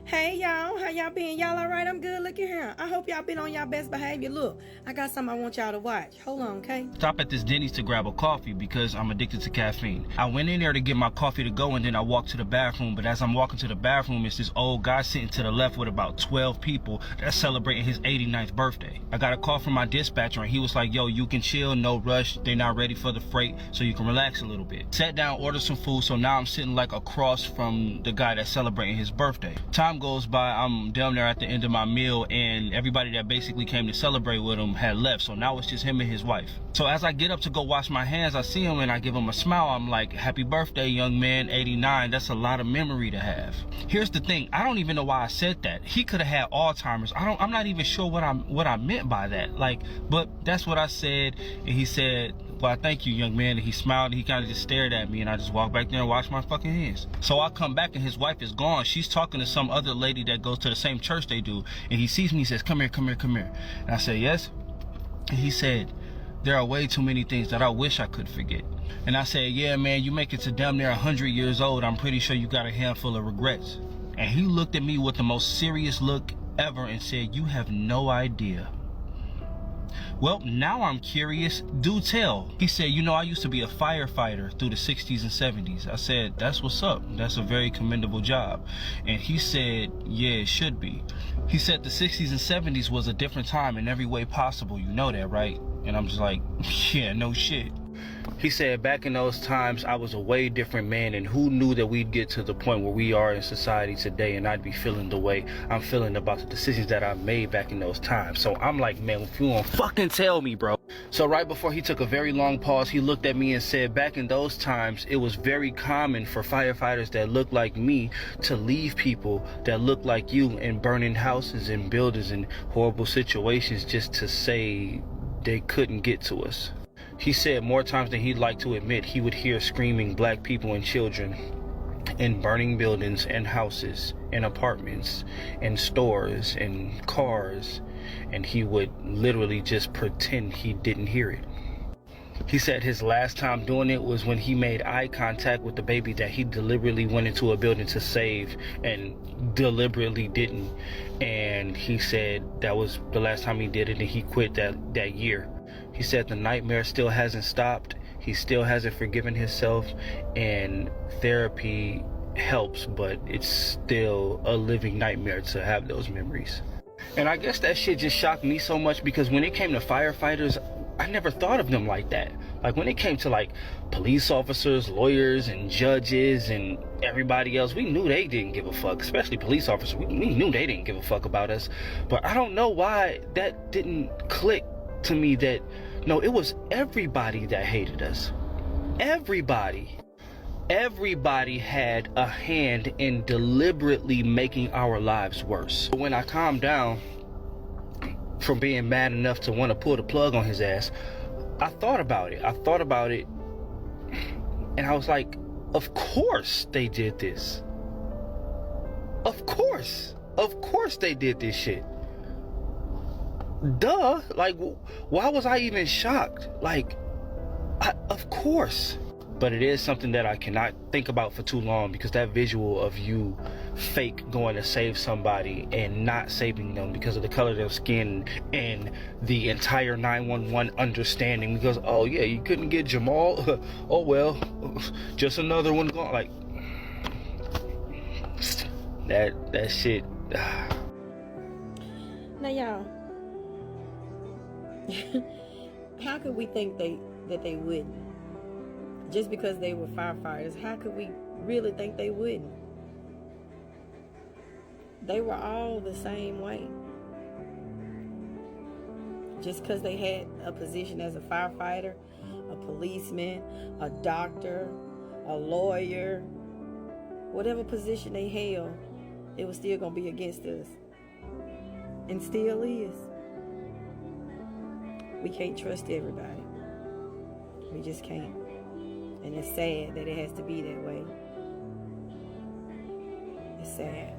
Hey y'all, how y'all been? Y'all alright? I'm good. Looking here. I hope y'all been on y'all best behavior. Look, I got something I want y'all to watch. Hold on, okay? Stop at this Denny's to grab a coffee because I'm addicted to caffeine. I went in there to get my coffee to go and then I walked to the bathroom, but as I'm walking to the bathroom, it's this old guy sitting to the left with about 12 people that's celebrating his 89th birthday. I got a call from my dispatcher and he was like, yo, you can chill, no rush. They're not ready for the freight, so you can relax a little bit. Sat down, ordered some food, so now I'm sitting like across from the guy that's celebrating his birthday. Time goes by, I'm down there at the end of my meal and everybody that basically came to celebrate with him had left, so now it's just him and his wife. So as I get up to go wash my hands, I see him and I give him a smile. I'm like, happy birthday, young man, 89. That's a lot of memory to have. Here's the thing, I don't even know why I said that. He could have had Alzheimer's. I'm not even sure what I meant by that. But that's what I said, and he said, well, thank you, young man. And he smiled and he kind of just stared at me and I just walked back there and washed my fucking hands. So I come back and his wife is gone. She's talking to some other lady that goes to the same church they do. And he sees me, he says, come here, come here, come here. And I said, yes. And he said, there are way too many things that I wish I could forget. And I said, yeah, man, you make it to damn near 100 years old. I'm pretty sure you got a handful of regrets. And he looked at me with the most serious look ever and said, you have no idea. Well, now I'm curious. Do tell. He said, you know, I used to be a firefighter through the 60s and 70s. I said, that's what's up. That's a very commendable job. And he said, yeah, it should be. He said the 60s and 70s was a different time in every way possible. You know that, right? And I'm just like, yeah, no shit. He said, back in those times, I was a way different man, and who knew that we'd get to the point where we are in society today and I'd be feeling the way I'm feeling about the decisions that I made back in those times. So I'm like, man, if you won't fucking tell me, bro. So right before he took a very long pause, he looked at me and said, back in those times, it was very common for firefighters that looked like me to leave people that looked like you in burning houses and buildings and horrible situations just to say they couldn't get to us. He said more times than he'd like to admit, he would hear screaming black people and children in burning buildings and houses and apartments and stores and cars, and he would literally just pretend he didn't hear it. He said his last time doing it was when he made eye contact with the baby that he deliberately went into a building to save and deliberately didn't. And he said that was the last time he did it, and he quit that year. He said the nightmare still hasn't stopped. He still hasn't forgiven himself, and therapy helps, but it's still a living nightmare to have those memories. And I guess that shit just shocked me so much because when it came to firefighters, I never thought of them like that. Like when it came to like police officers, lawyers, and judges, and everybody else, we knew they didn't give a fuck, especially police officers. We knew they didn't give a fuck about us. But I don't know why that didn't click to me that, no, it was everybody that hated us. Everybody. Everybody had a hand in deliberately making our lives worse. When I calmed down from being mad enough to want to pull the plug on his ass, I thought about it. And I was like, of course they did this. Of course they did this shit. Duh. Like, why was I even shocked? Like, of course. But it is something that I cannot think about for too long, because that visual of you fake going to save somebody and not saving them because of the color of their skin and the entire 911 understanding because, oh yeah, you couldn't get Jamal. Oh well, just another one gone. Like, that shit. Now y'all, how could we think that they wouldn't? Just because they were firefighters, how could we really think they wouldn't? They were all the same way. Just because they had a position as a firefighter, a policeman, a doctor, a lawyer, whatever position they held, it was still going to be against us. And still is. We can't trust everybody. We just can't. And it's sad that it has to be that way. It's sad.